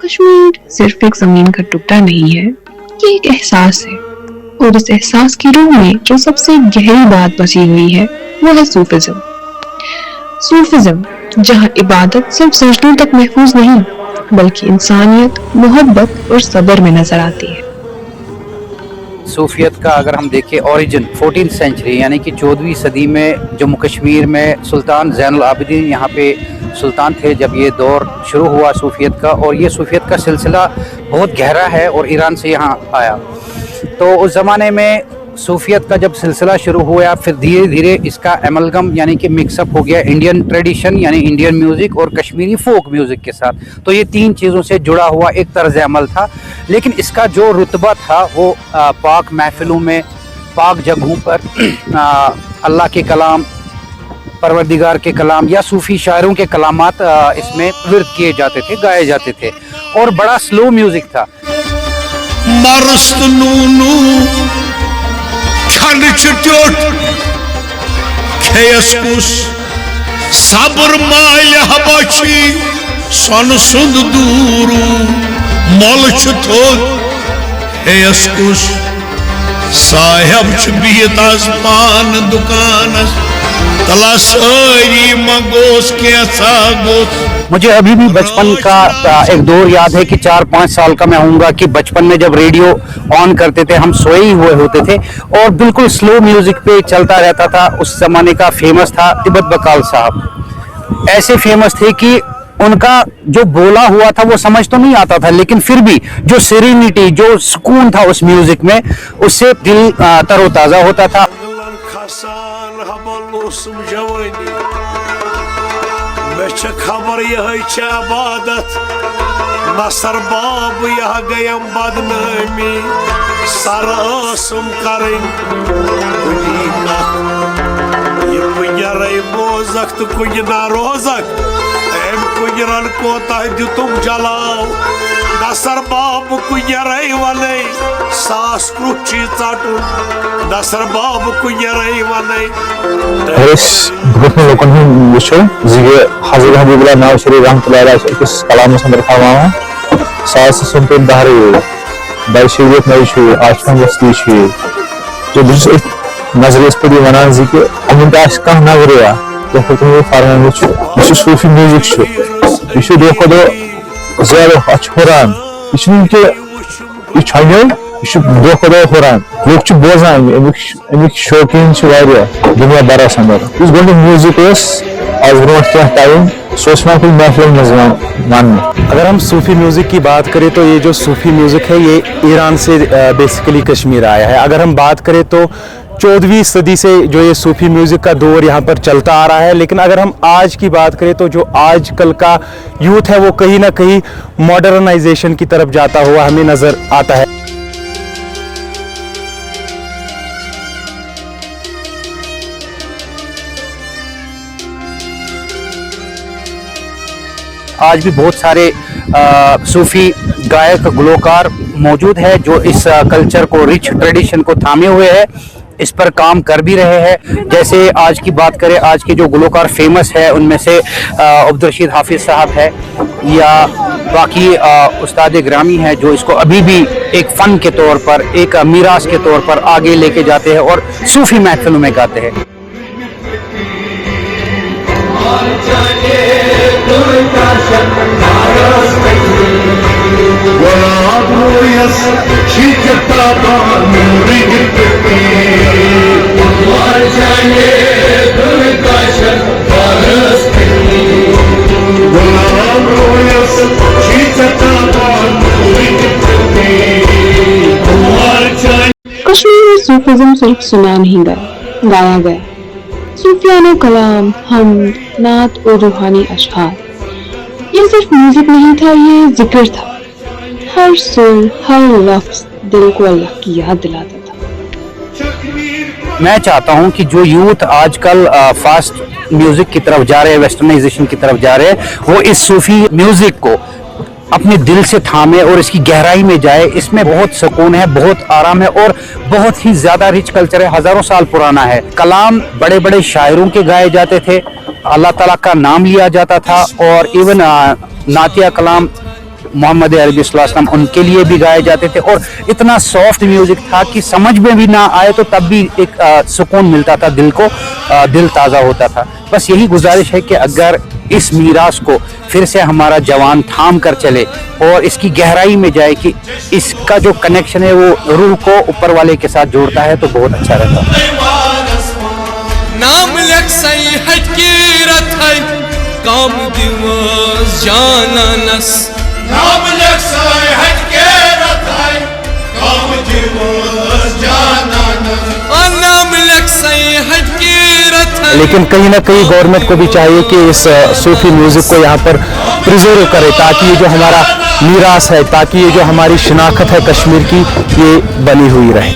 कश्मीर सिर्फ एक जमीन का टुकड़ा नहीं है, ये एक एहसास है, और इस एहसास की रूह में जो सबसे गहरी बात बसी हुई है वो है सूफिज्म। सूफिज्म जहाँ इबादत सिर्फ सजदों तक महफूज नहीं बल्कि इंसानियत, मोहब्बत और सब्र में नजर आती है। सूफियत का अगर हम देखें ओरिजिन 14th सेंचुरी यानी कि 14वीं सदी में जम्मू कश्मीर में सुल्तान ज़ैनुल आबिदीन यहाँ पे सुल्तान थे जब ये दौर शुरू हुआ सूफियत का, और ये सूफियत का सिलसिला बहुत गहरा है और ईरान से यहाँ आया। तो उस ज़माने में सूफियत का जब सिलसिला शुरू हुआ फिर धीरे धीरे इसका एमलगम यानी कि मिक्सअप हो गया इंडियन ट्रेडिशन यानी इंडियन म्यूज़िक और कश्मीरी फोक म्यूज़िक के साथ। तो ये तीन चीज़ों से जुड़ा हुआ एक तर्ज अमल था, लेकिन इसका जो रुतबा था वो पाक महफिलों में, पाक जगहों पर अल्लाह के कलाम, परवरदिगार के कलाम या सूफ़ी शायरों के कलामात इसमें विर्द किए जाते थे, गाए जाते थे, और बड़ा स्लो म्यूज़िक था। sabır maya başı sonsuz duru mal çutur heyas kuş sahib çbiyet asman dukanas तलाशरी मंगोस के सागोस। मुझे अभी भी बचपन का एक दौर याद है कि 4-5 साल का मैं होऊंगा कि बचपन में जब रेडियो ऑन करते थे हम सोए ही हुए होते थे और बिल्कुल स्लो म्यूजिक पे चलता रहता था। उस जमाने का फेमस था तिब्बत बकाल साहब, ऐसे फेमस थे कि उनका जो बोला हुआ था वो समझ तो नहीं आता था, लेकिन फिर भी जो सेरेनिटी, जो सुकून था उस म्यूजिक में, उससे दिल तरोताजा होता था। खबर यह इबादत नसर बाब यह गयम बदनामी सरसम करें बोजक तो कुछ ना रोजक एम कुजरन को तुम जलाओ नसर बाब कुजरई वाले सास क्रुची चाटू नसर बाब कुजरई वाले ग्रुप में लोगों ने वुचो जिगे हजरत हबीबुल्लाह नावशरी रहमतुल्लाह अलैहि किस कलाम से मरफावा सास सुनते दारे बाइशियत नहीं छु आशम वस्ती छु जो बिस नजर इस पर वनान जी के अमिन दाश का नगरिया तो तुम फारमान छु बिस सूफी म्यूजिक छु बिस देखो दो ज़्यादा अच्छोरान इसमें के इच्छाएं इस देखो दो होरान लोग छु बोझान अमिक शौकीन छु वारिया दुनिया बड़ा संदर इस गोल्डन म्यूजिक इस आज रोज क्या टाइम सोचना कोई महफिल नजमान मान। अगर हम सूफ़ी म्यूज़िक की बात करें तो ये जो सूफ़ी म्यूज़िक है ये ईरान से बेसिकली कश्मीर आया है। अगर हम बात करें तो 14वीं सदी से जो ये सूफ़ी म्यूज़िक का दौर यहाँ पर चलता आ रहा है, लेकिन अगर हम आज की बात करें तो जो आजकल का यूथ है वो कहीं ना कहीं मॉडर्नाइजेशन की तरफ जाता हुआ हमें नज़र आता है। आज भी बहुत सारे सूफी गायक गुलकार मौजूद है जो इस कल्चर को, रिच ट्रेडिशन को थामे हुए हैं, इस पर काम कर भी रहे हैं। जैसे आज की बात करें, आज के जो गुलकार फेमस है उनमें से अब्दुल रशीद हाफिज साहब है या बाकी उस्ताद ग्रामी है जो इसको अभी भी एक फ़न के तौर पर, एक मीरास के तौर पर आगे लेके जाते हैं और सूफी महफिलों में गाते हैं। कश्मीर में सूफिज्म सिर्फ सुना नहीं गया, गाया गया। सूफियाना कलाम, हमद, नात और रूहानी अशआर, ये सिर्फ म्यूजिक नहीं था, ये जिक्र था। हर सुर, हर लफ्ज दिल को अल्लाह की याद दिलाता था। मैं चाहता हूं कि जो यूथ आजकल फास्ट म्यूजिक की तरफ जा रहे हैं, वेस्टर्नाइजेशन की तरफ जा रहे हैं, वो इस सूफी म्यूजिक को अपने दिल से थामे और इसकी गहराई में जाए। इसमें बहुत सुकून है, बहुत आराम है और बहुत ही ज़्यादा रिच कल्चर है, हज़ारों साल पुराना है। कलाम बड़े बड़े शायरों के गाए जाते थे, अल्लाह ताला का नाम लिया जाता था और इवन नातिया कलाम मोहम्मद अरबी सल्लल्लाहु अलैहि वसल्लम उनके लिए भी गाए जाते थे, और इतना सॉफ्ट म्यूजिक था कि समझ में भी ना आए तो तब भी एक सुकून मिलता था दिल को, दिल ताज़ा होता था। बस यही गुजारिश है कि अगर इस मीरास को फिर से हमारा जवान थाम कर चले और इसकी गहराई में जाए कि इसका जो कनेक्शन है वो रूह को ऊपर वाले के साथ जोड़ता है, तो बहुत अच्छा रहता। नाम लख सही हटके रथाई काम दिवस जाननस, नाम लख सही हटके रथाई काम दिवस जाननस, नाम लख सही हटके रथाई। लेकिन कहीं ना कहीं गवर्नमेंट को भी चाहिए कि इस सूफी म्यूजिक को यहाँ पर प्रिजर्व करे, ताकि ये जो हमारा मीरास है, ताकि ये जो हमारी शिनाख्त है कश्मीर की, ये बनी हुई रहे।